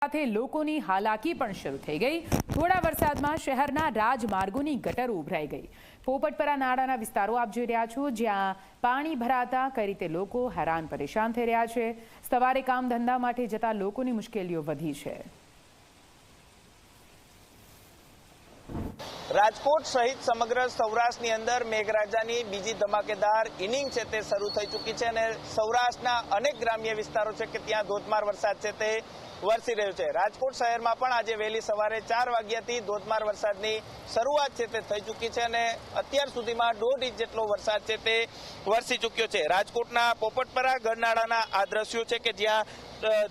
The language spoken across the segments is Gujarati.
સાથે લોકોની હાલાકી પણ શરૂ થઈ ગઈ। થોડા વરસાદમાં શહેરના રાજમાર્ગોની ગટર ઉભરાઈ ગઈ। પોપટપરા નાળાના વિસ્તારો આપ જોઈ રહ્યા છો, જ્યાં પાણી ભરાતા કઈ રીતે લોકો હેરાન પરેશાન થઈ રહ્યા છે। સવારે કામ ધંધા માટે જતા લોકોની મુશ્કેલીઓ વધી છે। રાજકોટ સહિત સમગ્ર સૌરાષ્ટ્રની અંદર મેઘરાજાની બીજી ધમાકેદાર ઇનિંગ છે તે શરૂ થઈ ચૂકી છે અને સૌરાષ્ટ્રના અનેક ગ્રામ્ય વિસ્તારો છે કે ત્યાં ધોધમાર વરસાદ છે તે વરસી રહ્યો છે। રાજકોટ શહેરમાં પણ આજે વહેલી સવારે 4 વાગ્યાથી ધોધમાર વરસાદની શરૂઆત છે તે થઈ ચૂકી છે અને અત્યાર સુધીમાં 1.5 ઇંચ જેટલો વરસાદ છે તે વરસી ચૂક્યો છે। રાજકોટના પોપટપરા ગરનાળાના આ દ્રશ્યો છે કે જ્યાં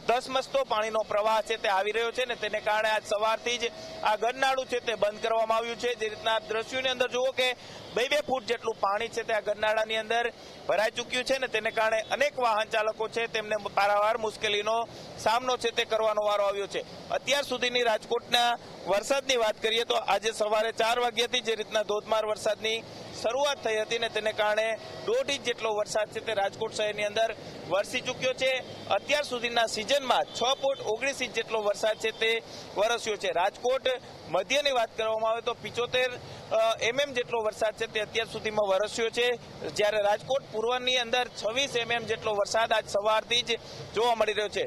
ધસમસતો પાણીનો પ્રવાહ છે તે આવી રહ્યો છે ને તેને કારણે આજ સવારથી જ આ ગરનાળું છે તે બંધ કરવામાં આવ્યું છે। જે રીતના દ્રશ્યોની અંદર જુઓ કે 2-2 ફૂટ જેટલું પાણી છે તે આ ગરનાળાની અંદર ભરાઈ ચૂક્યું છે ને તેને કારણે અનેક વાહન ચાલકો છે તેમને પારાવાર મુશ્કેલીનો સામનો છે તે કરવાનો વારો આવ્યો છે। અત્યાર સુધીની રાજકોટના વરસાદની વાત કરીએ તો આજે સવારે 4 વાગ્યાથી જે રીતના ધોધમાર વરસાદની શરૂઆત થઈ હતી ને તેને કારણે 1.5 ઇંચ જેટલો વરસાદ છે તે રાજકોટ શહેરની અંદર વરસી ચૂક્યો છે। અત્યાર સુધીના સિઝનમાં 6.19 ઇંચ જેટલો વરસાદ છે તે વરસ્યો છે। રાજકોટ મધ્યની વાત કરવામાં આવે તો 75 mm જેટલો વરસાદ છે તે અત્યાર સુધીમાં વરસ્યો છે, જ્યારે રાજકોટ પૂર્વની અંદર 26 mm જેટલો વરસાદ આજ સવારથી જ જોવા મળી રહ્યો છે।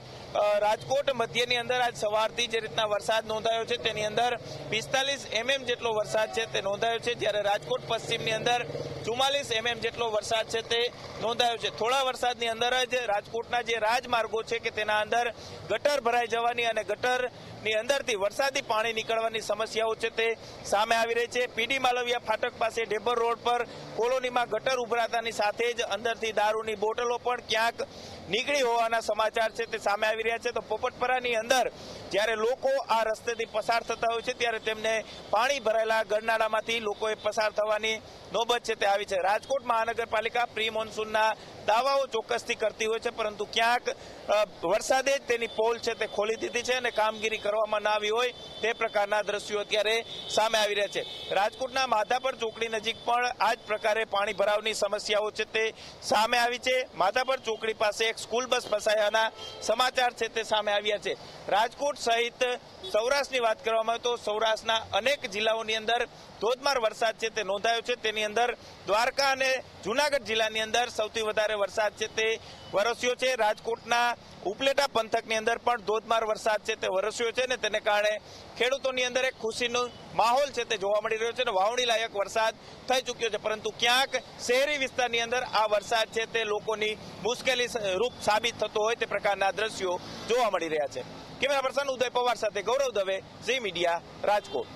રાજકોટ મધ્યની અંદર આજ સવારથી જે રીતના વરસાદ નોંધાયો છે તેની અંદર 45 mm જેટલો વરસાદ છે તે નોંધાયો છે, જ્યારે રાજકોટ પશ્ચિમની અંદર 44 mm જેટલો વરસાદ છે તે નોંધાયો છે। થોડા વરસાદની અંદર જ રાજકોટના જે રાજમાર્ગો છે કે તેના અંદર ગટર ભરાઈ જવાની અને ગટરની અંદરથી વરસાદી પાણી નીકળવાની સમસ્યાઓ છે તે સામે આવી રહી છે। પીડી માલવિયા ફાટક પાસે ઢેબર રોડ પર કોલોનીમાં ગટર ઉભરાતાની સાથે જ અંદરથી દારૂની બોટલો પણ ક્યાંક નીકળી હોવાના સમાચાર છે તે સામે આવી રહ્યા છે। તો પોપટપરાની અંદર જ્યારે લોકો આ રસ્તેથી પસાર થતા હોય છે ત્યારે તેમને પાણી ભરાયેલા ગરનાળામાંથી લોકોએ પસાર થવાની નોબત છે તે આવી છે। રાજકોટ મહાનગરપાલિકા પ્રી મોન્સૂનના દાવાઓ ચોક્કસથી કરતી હોય છે, પરંતુ ક્યાંક વરસાદે જ તેની પોલ છે તે ખોલી દીધી છે અને કામગીરી કરવામાં ના આવી હોય તે પ્રકારના દ્રશ્યો અત્યારે સામે આવી રહ્યા છે। રાજકોટના માધાપર ચોકડી નજીક પણ આ જ પ્રકારે પાણી ભરાવની સમસ્યાઓ છે તે સામે આવી છે। માધાપર ચોકડી પાસે એક સ્કૂલ બસ ફસાયાના સમાચાર છે તે સામે આવ્યા છે। રાજકોટ સહિત સૌરાષ્ટ્રની વાત કરવામાં આવે તો સૌરાષ્ટ્રના અનેક જિલ્લાઓની અંદર ધોધમાર વરસાદ છે તે નોંધાયો છે। તેની અંદર દ્વારકા અને જૂનાગઢ જિલ્લાની અંદર સૌથી વધારે વરસાદ છે તે વરસ્યો છે। રાજકોટના ઉપલેટા પંથકની અંદર પણ ધોધમાર વરસાદ છે તે વરસ્યો છે ને તેને કારણે ખેડૂતોની અંદર એક ખુશીનો માહોલ છે તે જોવા મળી રહ્યો છે અને વાવણી લાયક વરસાદ થઈ ચૂક્યો છે, પરંતુ ક્યાંક શહેરી વિસ્તારની અંદર આ વરસાદ છે તે લોકોની મુશ્કેલી રૂપ સાબિત થતો હોય તે પ્રકારના દ્રશ્યો જોવા મળી રહ્યા છે। કેમેરા પર્સન ઉદય પવાર સાથે ગૌરવ દવે, ઝી મીડિયા, રાજકોટ।